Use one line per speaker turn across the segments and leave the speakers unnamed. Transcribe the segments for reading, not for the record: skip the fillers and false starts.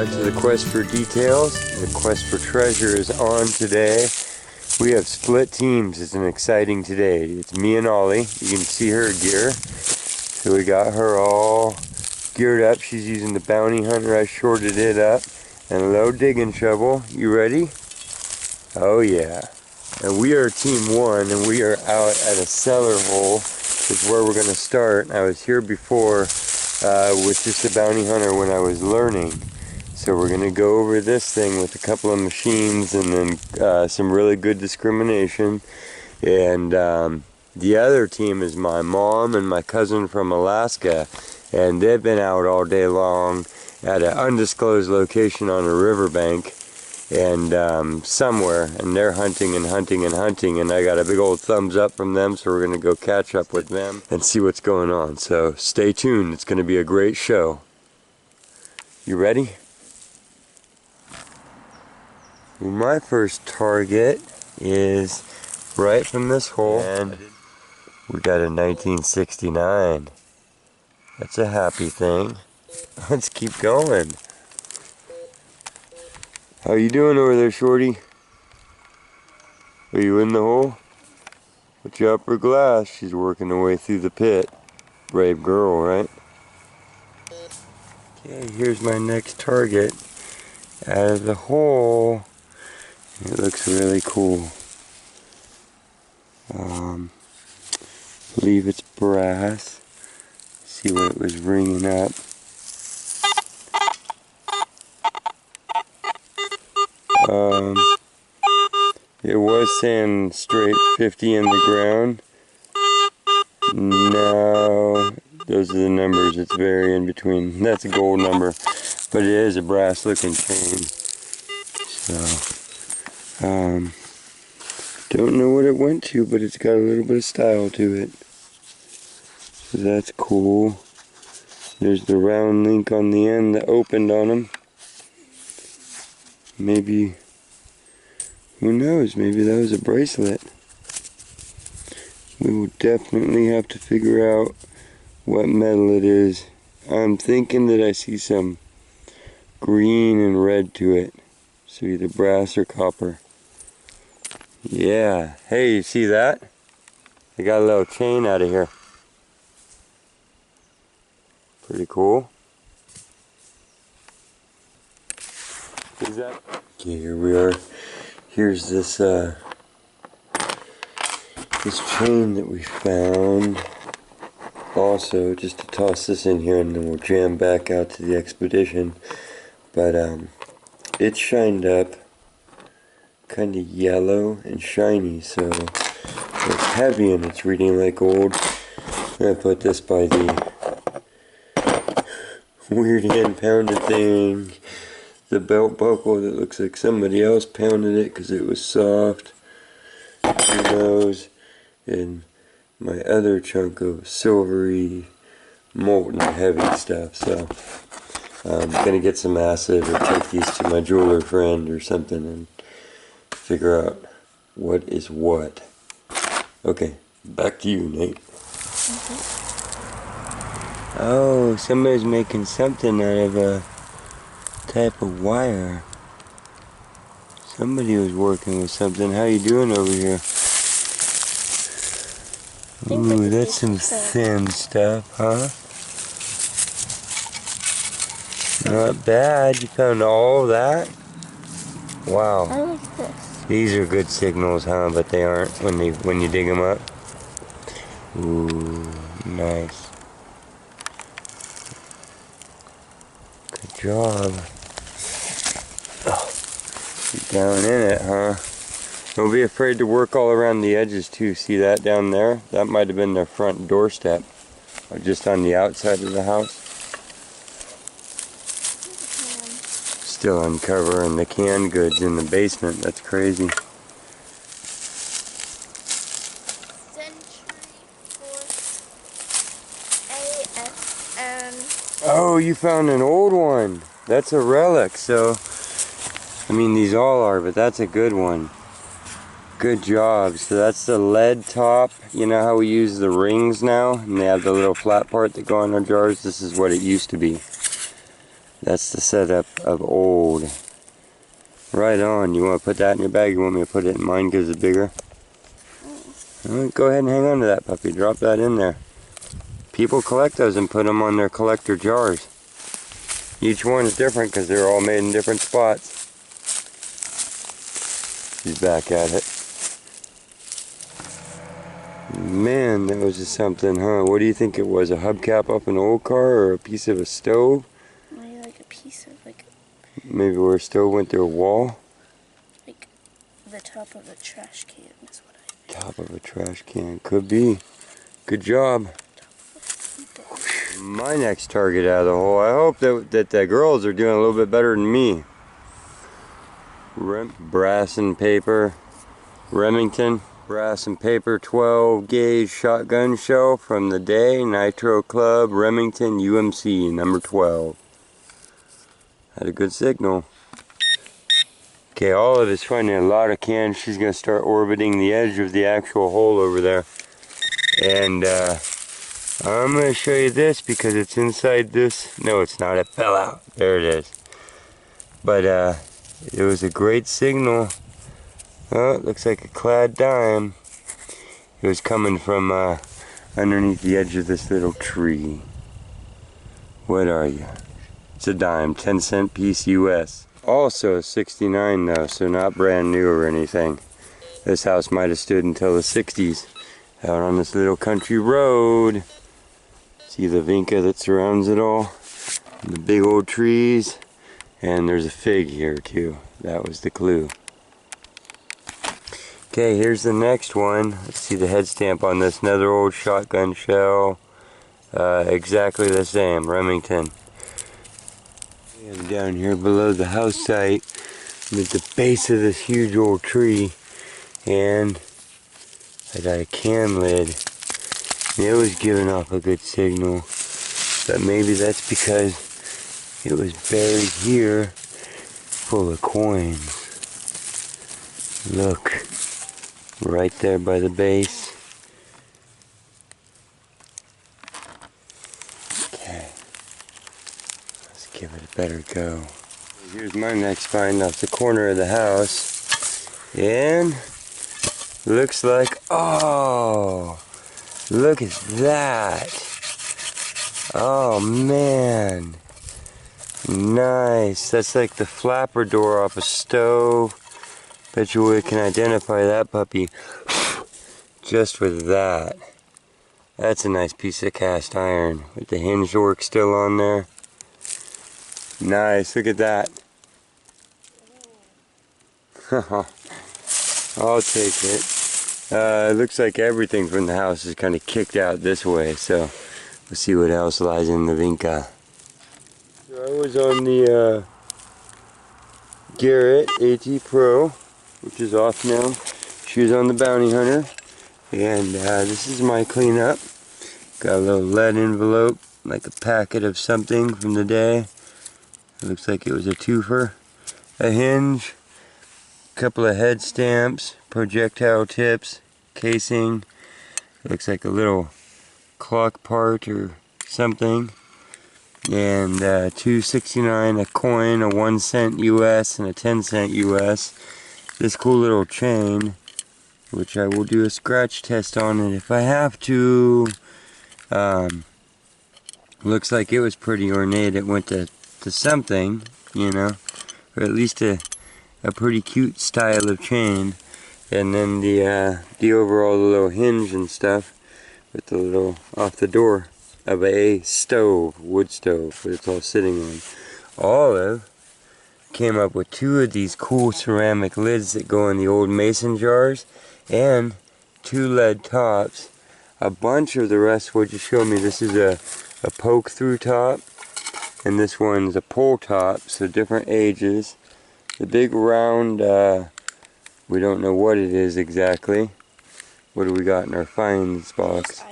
back to the quest for details. The quest for treasure is on today. We have split teams. It's an exciting today. It's me and Ollie. You can see her gear. So we got her all geared up. She's using the bounty hunter. I shorted it up. And a low digging shovel. You ready? Oh yeah. And we are team one, and we are out at a cellar hole. Is where we're going to start. I was here before with just a bounty hunter when I was learning. So we're going to go over this thing with a couple of machines and then some really good discrimination. And the other team is my mom and my cousin from Alaska. And they've been out all day long at an undisclosed location on a riverbank and somewhere, and they're hunting and hunting and hunting, and I got a big old thumbs up from them, so we're going to go catch up with them and see what's going on. So stay tuned. It's going to be a great show. You ready? Well, my first target is right from this hole, and we got a 1969. That's a happy thing. Let's keep going. How you doing over there, Shorty? Are you in the hole? Watch out for glass. She's working her way through the pit. Brave girl, right? Okay, here's my next target. Out of the hole. It looks really cool. Believe it's brass. See what it was ringing up. It was saying straight 50 in the ground. Now, those are the numbers. It's varying between. That's a gold number, but it is a brass looking chain. So, don't know what it went to, but it's got a little bit of style to it. So that's cool. There's the round link on the end that opened on them. Maybe, who knows, maybe that was a bracelet. We will definitely have to figure out what metal it is. I'm thinking that I see some green and red to it. So either brass or copper. Yeah, hey, you see that? I got a little chain out of here. Pretty cool. Is that? Okay, here we are. Here's this this chain that we found. Also, just to toss this in here, and then we'll jam back out to the expedition. But it's shined up, kind of yellow and shiny, so it's heavy and it's reading like gold. I put this by the weird hand pounded thing. The belt buckle that looks like somebody else pounded it because it was soft. Who knows? And my other chunk of silvery, molten heavy stuff. So I'm gonna get some acid or take these to my jeweler friend or something and figure out what is what. Okay, back to you, Nate. Oh, somebody's making something out of a type of wire. Somebody was working with something. How you doing over here? Ooh, that's some thin stuff, huh? Not bad. You found all that? Wow.
I like this.
These are good signals, huh? But they aren't when you dig them up. Ooh, nice. Good job. Down in it, huh? Don't be afraid to work all around the edges too. See that down there? That might have been their front doorstep. Or just on the outside of the house. Still uncovering the canned goods in the basement. That's crazy. Oh, you found an old one. That's a relic, so I mean these all are, but that's a good one. Good job. So that's the lead top. You know how we use the rings now and they have the little flat part that go on our jars? This is what it used to be. That's the setup of old. Right on. You want to put that in your bag? You want me to put it in mine because it's bigger? Alright, go ahead and hang on to that puppy. Drop that in there. People collect those and put them on their collector jars. Each one is different because they're all made in different spots. She's back at it. Man, that was just something, huh? What do you think it was? A hubcap up an old car or a piece of a stove?
Maybe like a piece of like...
Maybe where a stove went through a wall?
Like the top of a trash can is what I think.
Top of a trash can. Could be. Good job. My next target out of the hole. I hope that the girls are doing a little bit better than me. Brass and paper. Remington. Brass and paper 12 gauge shotgun shell from the day. Nitro Club Remington UMC number 12. Had a good signal. Okay, Olive is finding a lot of cans. She's going to start orbiting the edge of the actual hole over there. And I'm going to show you this because it's inside this. No, it's not. It fell out. There it is. But it was a great signal. Oh, it looks like a clad dime. It was coming from underneath the edge of this little tree. What are you? It's a dime, 10-cent piece US. Also 69 though, so not brand new or anything. This house might have stood until the 60s. Out on this little country road. See the vinca that surrounds it all? And the big old trees. And there's a fig here too. That was the clue. Okay, here's the next one. Let's see the head stamp on this. Another old shotgun shell. Exactly the same, Remington. I'm down here below the house site. I'm at the base of this huge old tree. And I got a can lid. And it was giving off a good signal. But maybe that's because it was buried here full of coins. Look. Right there by the base. Okay. Let's give it a better go. Here's my next find off the corner of the house. And looks like, oh, look at that. Oh man. Nice. That's like the flapper door off a stove. Bet you we can identify that puppy just with that. That's a nice piece of cast iron with the hinge work still on there. Nice, look at that. I'll take it. It looks like everything from the house is kind of kicked out this way, so we'll see what else lies in the vinca. So I was on the Garrett AT Pro, which is off now. She was on the Bounty Hunter, and this is my cleanup. Got a little lead envelope, like a packet of something from the day. It looks like it was a twofer. A hinge, a couple of head stamps, projectile tips, casing. It looks like a little clock part or something. And $2.69 a coin, a 1 cent US and a 10 cent US. This cool little chain, which I will do a scratch test on it if I have to. Looks like it was pretty ornate. It went to something, you know, or at least a pretty cute style of chain. And then the overall little hinge and stuff with the little off the door of a stove, wood stove, that it's all sitting on. Olive came up with 2 of these cool ceramic lids that go in the old mason jars, and 2 lead tops. A bunch of the rest, what'd you show me? This is a poke through top, and this one's a pull top, so different ages. The big round, we don't know what it is exactly. What do we got in our finds box?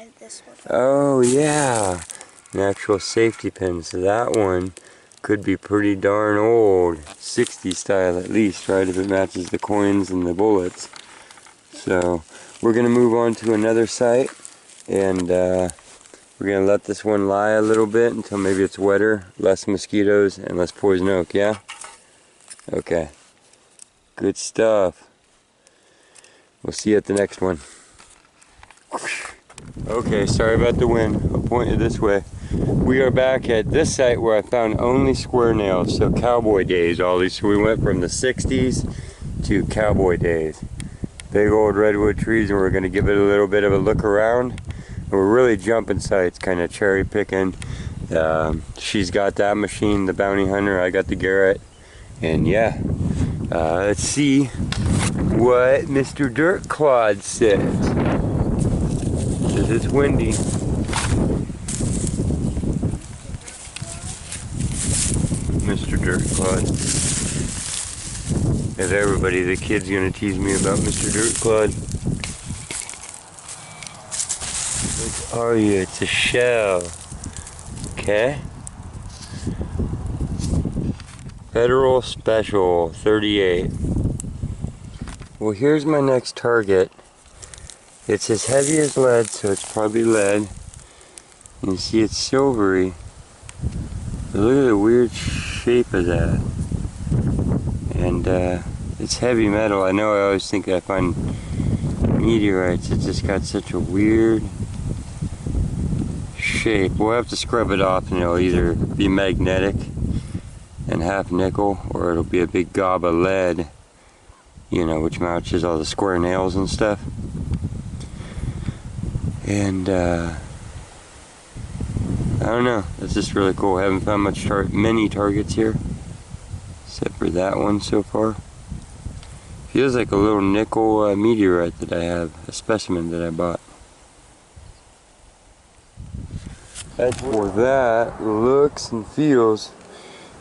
Oh yeah, an actual safety pin. So that one could be pretty darn old, 60 style at least, right? If it matches the coins and the bullets. So we're gonna move on to another site and We're gonna let this one lie a little bit until maybe it's wetter, less mosquitoes, and less poison oak, yeah? Okay. Good stuff. We'll see you at the next one. Okay, sorry about the wind. I'll point you this way. We are back at this site where I found only square nails, so cowboy days, all these. So we went from the 60s to cowboy days. Big old redwood trees, and we're gonna give it a little bit of a look around. And we're really jumping sites, kind of cherry picking. She's got that machine, the bounty hunter. I got the Garrett, and yeah, let's see what Mr. Dirt Clod says. Says it's windy. Mr. Dirt Clod. If everybody, the kid's gonna tease me about Mr. Dirt Clod. What are you? It's a shell. Okay. Federal Special 38. Well, here's my next target. It's as heavy as lead, so it's probably lead. You see it's silvery. But look at the weird shape of that. And it's heavy metal. I know I always think I find meteorites. It's just got such a weird shape. We'll have to scrub it off and it'll either be magnetic and half nickel, or it'll be a big gob of lead, you know, which matches all the square nails and stuff. And I don't know, it's just really cool. I haven't found many targets here, except for that one so far. Feels like a little nickel meteorite that I have, a specimen that I bought. As for that, looks and feels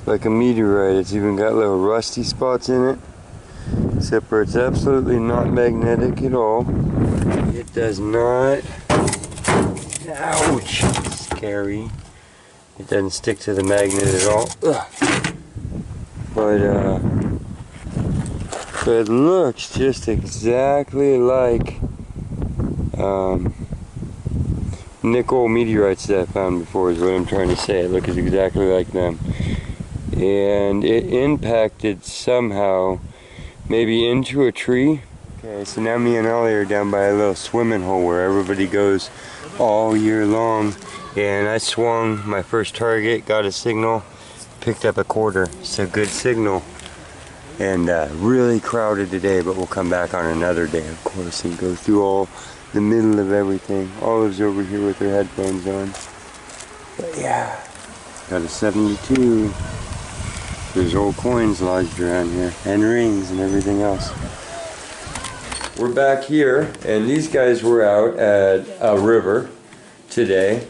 like a meteorite. It's even got little rusty spots in it, except for it's absolutely not magnetic at all. It does not, ouch, scary. It doesn't stick to the magnet at all. Ugh. But it looks just exactly like nickel meteorites that I found before is what I'm trying to say. It looks exactly like them. And it impacted somehow, maybe into a tree. Okay, so now me and Ollie are down by a little swimming hole where everybody goes all year long. And I swung my first target, got a signal, picked up a quarter. It's a good signal. And really crowded today, but we'll come back on another day, of course, and go through all the middle of everything. Olive's over here with her headphones on. But yeah, got a 72. There's old coins lodged around here, and rings and everything else. We're back here, and these guys were out at a river today,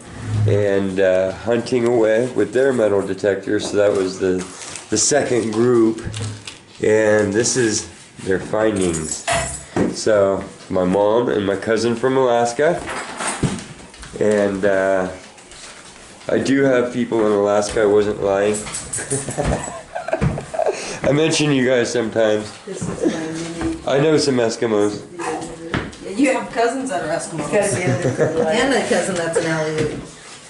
and hunting away with their metal detectors. So that was the second group, and this is their findings. So my mom and my cousin from Alaska, and I do have people in Alaska. I wasn't lying. I mention you guys sometimes. This is my mini. I know some Eskimos.
You have cousins that are Eskimos. And a cousin that's an Aleut.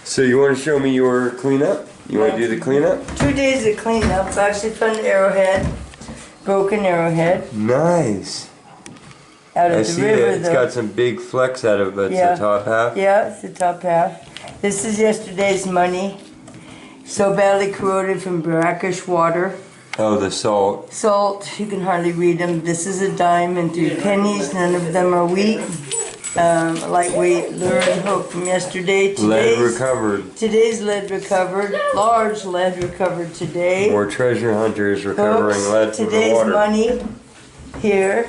So you want to show me your cleanup? You want to do the cleanup?
2 days of cleanup. I actually found an arrowhead, broken arrowhead.
Nice.
Out of
I
the
see
river,
it. It's got some big flecks out of it.
Yeah.
The top half.
Yeah, it's the top half. This is yesterday's money. So badly corroded from brackish water.
Oh, the salt.
Salt, you can hardly read them. This is a dime and 3 pennies. None of them are wheat. Lightweight lure and hook from yesterday.
Lead recovered.
Today's lead recovered. Large lead recovered today.
More treasure hunters recovering
Hooks.
lead from the
Today's
water.
money here.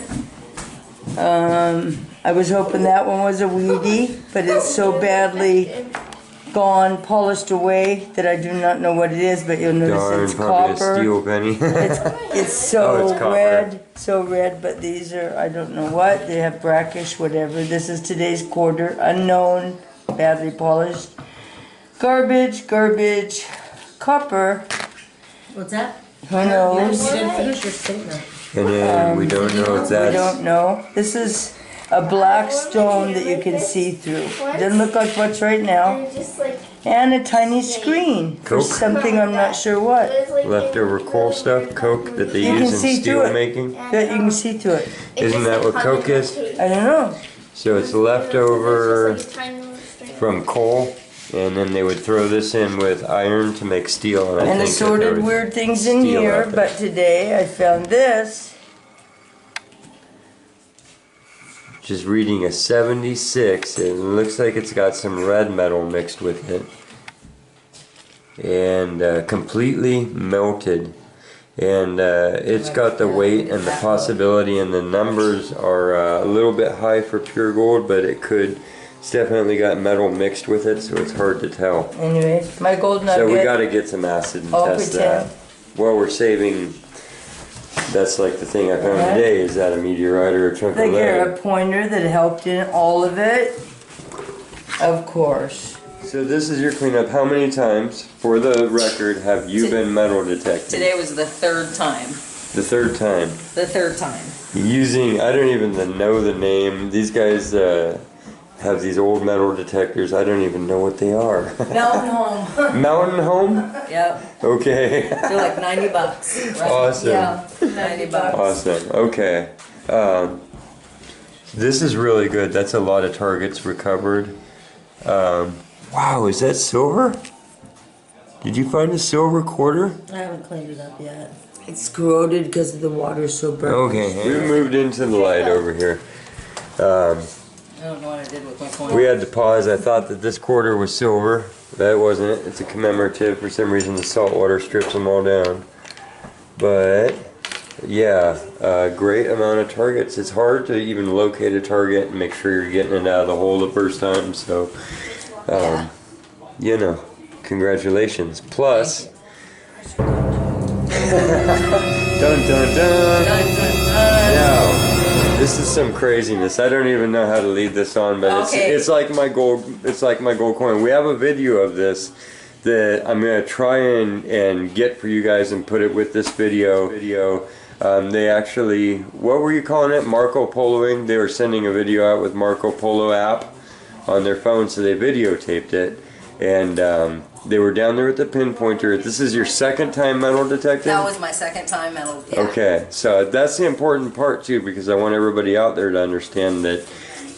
I was hoping that one was a weedy, but it's so badly gone, polished away, that I do not know what it is, but you'll notice
Darn,
it's
probably
copper.
a steel penny.
It's so
Oh, it's copper.
red, but these are, I don't know what, they have brackish, whatever. This is today's quarter, unknown, badly polished. Garbage, copper,
What's that?
who knows?
You didn't finish your statement.
And then we don't know if
We
that's...
don't know. This is a black stone that you can see through. Doesn't look like much right
And
now.
it just like
And a tiny screen for
Coke?
something I'm not sure what.
it was like
Leftover coal stuff, coke that they
You can
use in
see through
steel
it.
making.
That you can see through it.
Isn't that what coke is?
I don't know.
So it's leftover from coal, and then they would throw this in with iron to make steel. And I
And
think that there
assorted
was
weird things in
steel
here,
out there.
but today I found this.
Just reading a 76, it looks like it's got some red metal mixed with it. And completely melted. And it's got the weight and the possibility, and the numbers are a little bit high for pure gold, but it's definitely got metal mixed with it, so it's hard to tell.
Anyway, my gold nugget.
So we got to get some acid and
I'll
test
pretend.
that. Well, we're saving. That's like the thing I found
Yeah.
today. Is that a meteorite or a chunk
The
of lead?
Garrett pointer that helped in all of it. Of course.
So this is your cleanup. How many times, for the record, have you been metal detecting?
Today was the third time.
The third time.
The third time.
Using, I don't even know the name. These guys have these old metal detectors. I don't even know what they are.
Mountain Home.
Mountain Home?
Yep.
Okay.
They're like $90. Right?
Awesome.
Yeah. $90.
Awesome. Okay. This is really good. That's a lot of targets recovered. Wow, is that silver? Did you find a silver quarter?
I haven't cleaned it up yet.
It's corroded because of the water so bright.
Okay. We moved into the light over here.
I don't know what I did with my coin.
We had to pause. I thought that this quarter was silver. That wasn't it. It's a commemorative. For some reason, the salt water strips them all down. But yeah, great amount of targets. It's hard to even locate a target and make sure you're getting it out of the hole the first time. So, you know, congratulations. Plus, dun dun dun. Now, this is some craziness. I don't even know how to lead this on, but
Okay.
it's like my gold. It's like my gold coin. We have a video of this that I'm gonna try and get for you guys and put it with this video. They actually, what were you calling it? Marco Poloing. They were sending a video out with Marco Polo app on their phone, so they videotaped it, and they were down there with the pinpointer. This is your second time metal detecting?
That was my second time metal. Yeah.
Okay, so that's the important part too, because I want everybody out there to understand that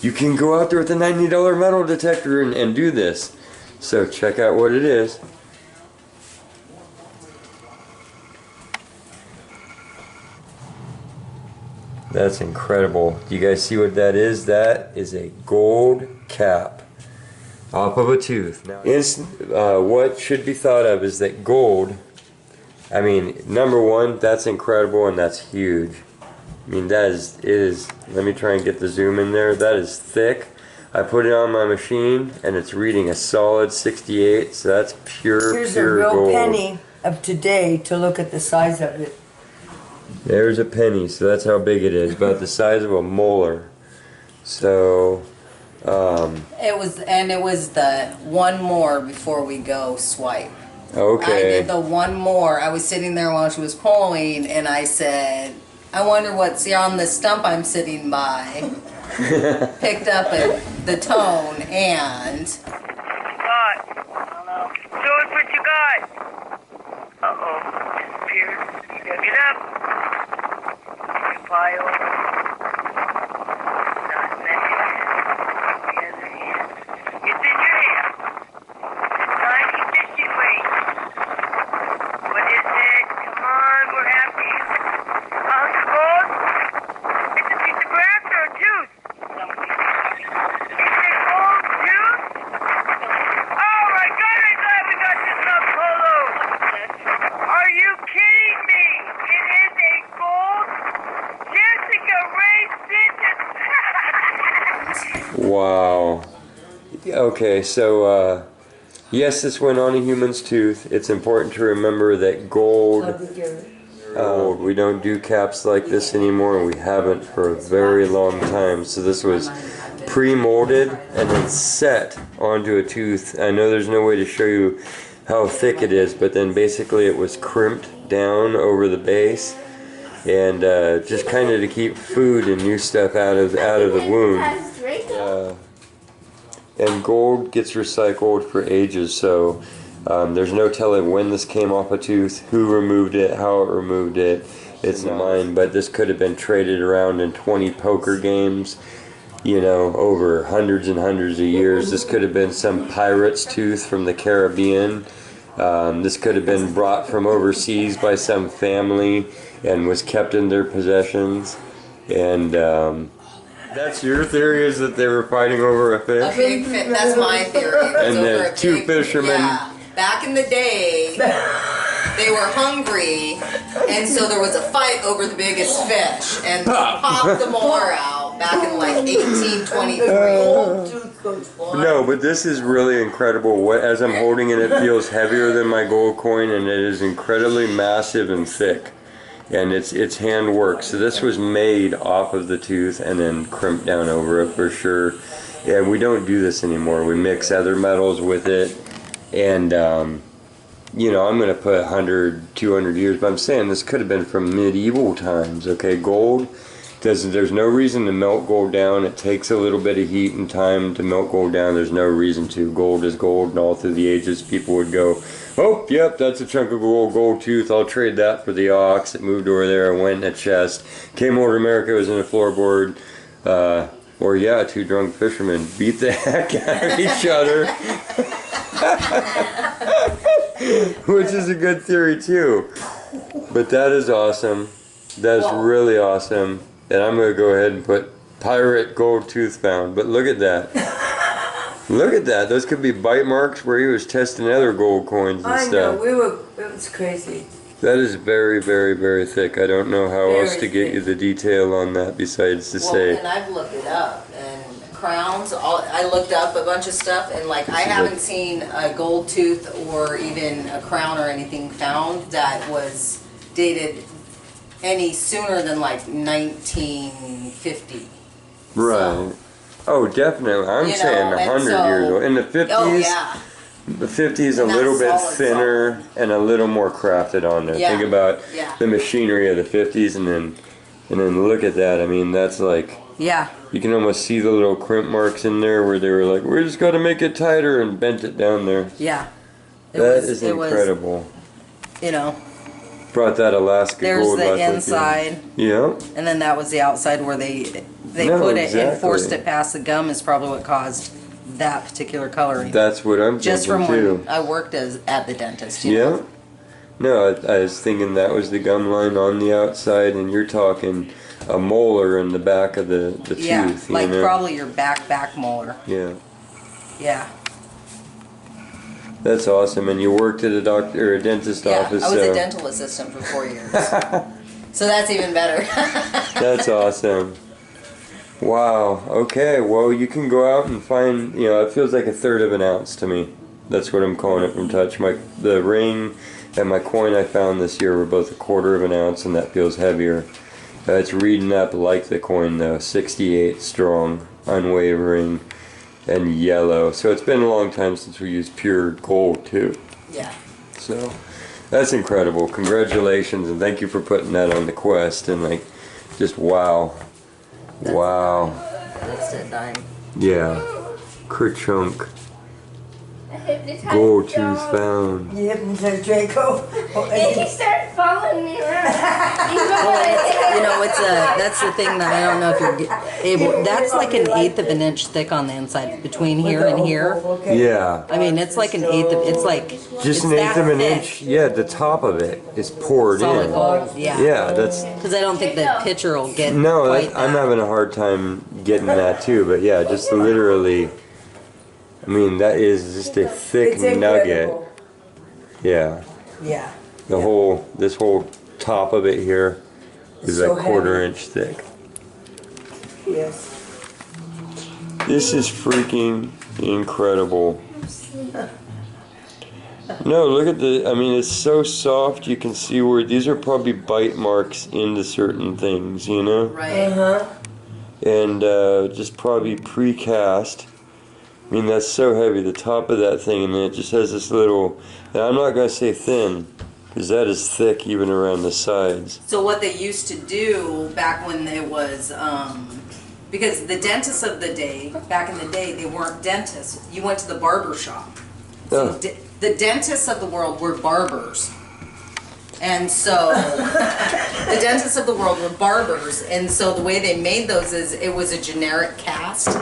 you can go out there with a $90 metal detector and do this. So check out what it is. That's incredible. Do you guys see what that is? That is a gold cap off of a tooth. Now, what should be thought of is that gold, I mean, number one, that's incredible and that's huge. I mean, it is, let me try and get the zoom in there. That is thick. I put it on my machine and it's reading a solid 68, so that's pure
Here's a
pure
real
gold.
penny of today to look at the size of it.
There's a penny, so that's how big it is, about the size of a molar. So,
It was the one more before we go swipe.
okay.
I did the one more. I was sitting there while she was pulling, and I said, I wonder what's on the stump I'm sitting by. Picked up the tone, and...
What? Hello? Show us what you got. Uh-oh. Disappeared. You gotta get up. File. Not in that hand. The other hand. It's in your hand. Tiny fishy weight. What is it? Come on, we're happy. Oh, it's gold? It's a piece of grass or a tooth? Is it gold tooth? Oh my God, I'm glad we got this up, Polo. Are you kidding me? It is a gold Jessica Ray Stitches.
Wow. Okay, so yes, this went on a human's tooth. It's important to remember that gold, we don't do caps like this anymore, and we haven't for a very long time. So this was pre-molded and then set onto a tooth. I know there's no way to show you how thick it is, but then basically it was crimped down over the base and just kind of to keep food and new stuff out of the wound. And gold gets recycled for ages, so there's no telling when this came off a tooth, who removed it, how it removed it. It's mine, but this could have been traded around in 20 poker games, you know, over hundreds and hundreds of years. This could have been some pirate's tooth from the Caribbean. This could have been brought from overseas by some family and was kept in their possessions. And that's your theory, is that they were fighting over a fish?
A big fish. That's my theory. It was
And
over
the
a
two
big-
fishermen.
Yeah. Back in the day, they were hungry, and so there was a fight over the biggest fish, and they popped the molar out back in like 1823.
No, but this is really incredible. What, as I'm holding it, it feels heavier than my gold coin, and it is incredibly massive and thick. And it's handwork. So this was made off of the tooth and then crimped down over it for sure. Yeah, we don't do this anymore. We mix other metals with it. And, you know, I'm going to put 100, 200 years, but I'm saying this could have been from medieval times, okay? Gold, there's no reason to melt gold down. It takes a little bit of heat and time to melt gold down. There's no reason to. Gold is gold, and all through the ages, people would go, oh, yep, that's a chunk of gold tooth. I'll trade that for the ox. It moved over there and went in a chest. Came over to America, it was in a floorboard. Or, yeah, two drunk fishermen beat the heck out of each other. Which is a good theory too. But that is awesome. That's really awesome. And I'm going to go ahead and put pirate gold tooth found. But look at that. Look at that. Those could be bite marks where he was testing other gold coins and stuff.
I know, it was crazy.
That is very, very, very thick. I don't know how
Very
else to get
thick.
you the detail on that besides to
Well,
say.
and I've looked it up, and crowns, I looked up a bunch of stuff, and like I haven't seen a gold tooth or even a crown or anything found that was dated any sooner than like 1950.
Right. Oh, definitely. I'm
You know,
saying
and
100
so-
years old. In the 50s,
Oh yeah.
the 50s a
And
little
that's
bit
solid,
thinner and a little more crafted on there.
Yeah.
Think about
Yeah.
the machinery of the 50s, and then look at that. I mean, that's like,
Yeah.
you can almost see the little crimp marks in there where they were like, we just got to make it tighter, and bent it down there.
Yeah.
That is incredible.
You know,
Brought that Alaska
there's
gold
the
back with you.
inside,
Yeah.
and then that was the outside where they
No,
put it and
exactly.
forced it past the gum is probably what caused that particular coloring.
That's what I'm
Just
thinking
from
too.
when I worked at the dentist. You
Yeah.
know?
No, I was thinking that was the gum line on the outside, and you're talking a molar in the back of the
Yeah,
tooth.
like
you know?
probably your back molar.
Yeah.
Yeah.
That's awesome. And you worked at a doctor or a dentist
Yeah,
office.
I was
so
a dental assistant for 4 years. So that's even better.
That's awesome. Wow. Okay. Well, you can go out and find. You know, it feels like 1/3 of an ounce to me. That's what I'm calling it from touch. The ring and my coin I found this year were both 1/4 of an ounce, and that feels heavier. It's reading up like the coin though. 68 strong, unwavering, and yellow. So it's been a long time since we used pure gold too.
Yeah.
So that's incredible. Congratulations, and thank you for putting that on the quest. And like, just wow. Wow.
That's a dime.
Yeah. Kerchunk. Gold tooth found.
You hypnotized Draco.
Then he started following me around.
You know, that's the thing that I don't know if you're able. That's like 1/8 of an inch thick on the inside between here and here.
Okay.
Yeah.
I mean, it's like 1/8 of. It's like
Just
it's
1/8 of
that
an
thick.
inch. Yeah, the top of it is poured
Solid
in.
gold. Yeah.
Yeah, that's.
Because I don't think the picture will get
No,
quite
I'm
that.
having a hard time getting that too. But yeah, just literally. I mean, that is just a thick
It's
nugget.
incredible.
Yeah.
Yeah.
This whole top of it here is
So
like 1/4
heavy.
inch thick.
Yes.
This is freaking incredible. No, look at I mean, it's so soft. You can see where these are probably bite marks into certain things, you know?
Right.
Uh-huh.
And just probably precast. I mean, that's so heavy, the top of that thing, and then it just has this little, and I'm not going to say thin, Because that is thick even around the sides.
So what they used to do back when it was, because the dentists of the day, back in the day, they weren't dentists. You went to the barber shop. So the dentists of the world were barbers. And so the dentists of the world were barbers. And so the way they made those is it was a generic cast.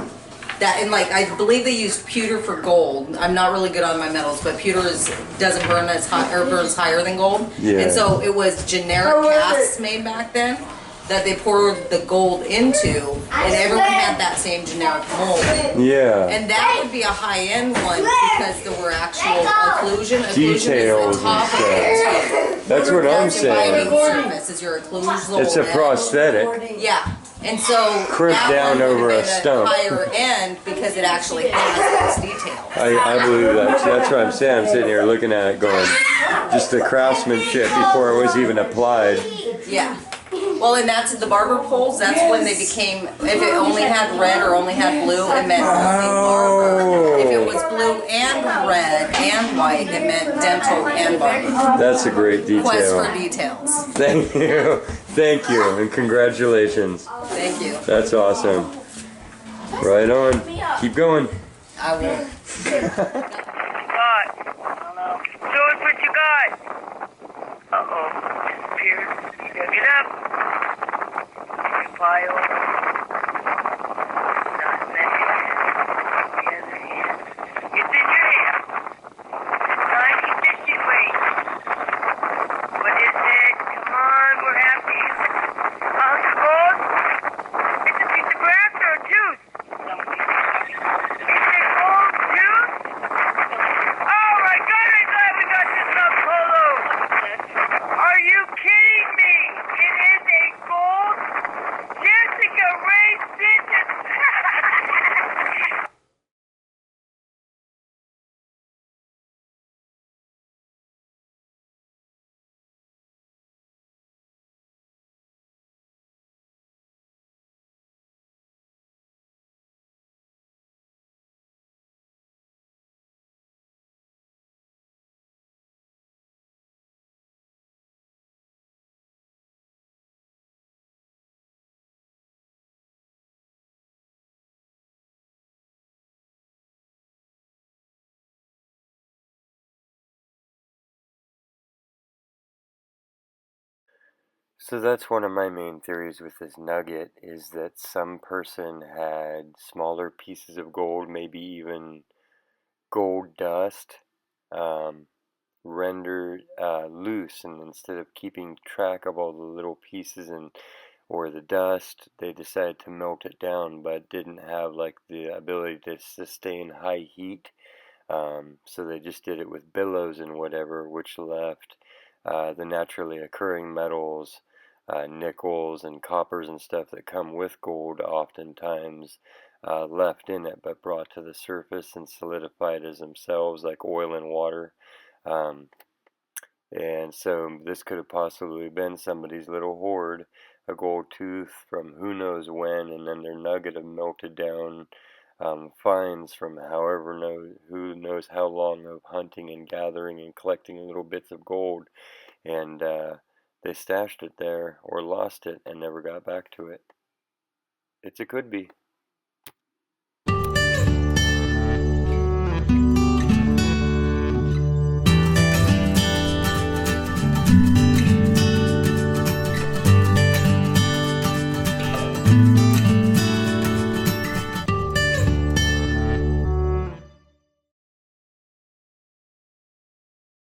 That, and like, I believe they use pewter for gold. I'm not really good on my metals, but pewter doesn't burn as hot, or burns higher than gold.
Yeah.
And so it was generic casts made back then that they poured the gold into, and everyone had that same generic mold.
Yeah.
And that would be a high-end one because there were actual occlusion. Occlusion
Details
is the top
and
of it.
That's what I'm
That's your
saying.
binding surface, is your occlusal.
It's a prosthetic.
Yeah. And so
Crimped
that
down
one would
over
have
a
been
stump.
higher end because it actually has those details.
I believe that. That's what I'm saying. I'm sitting here looking at it going, just the craftsmanship before it was even applied.
Yeah. Well, and that's the barber poles. That's when they became. If it only had red or only had blue, it meant only barber. If it was blue and red and white, it meant dental and barber.
That's a great
Quest for
detail.
details.
Thank you. Thank you. And congratulations.
Thank you.
That's awesome. Right on. Keep going.
I will.
Got. Show us what you got. Uh-oh. Disappeared. You gotta get up. Pile. Not in that hand. The other hand. It's in your hand. Tiny fishy weight. What is it? Come on, we're happy. Oh, it's gold? It's a piece of grass or a tooth? Is it gold tooth? Oh my God, I'm glad we got this up, Polo. Are you kidding me? It is a gold Jessica Ray Stitches.
So that's one of my main theories with this nugget, is that some person had smaller pieces of gold, maybe even gold dust, rendered loose, and instead of keeping track of all the little pieces or the dust, they decided to melt it down, but didn't have like the ability to sustain high heat. So they just did it with billows and whatever, which left the naturally occurring metals, nickels and coppers and stuff that come with gold oftentimes left in it, but brought to the surface and solidified as themselves, like oil and water. And so this could have possibly been somebody's little hoard, a gold tooth from who knows when, and then their nugget of melted down finds from who knows how long of hunting and gathering and collecting little bits of gold, and they stashed it there or lost it and never got back to it. It's a could be.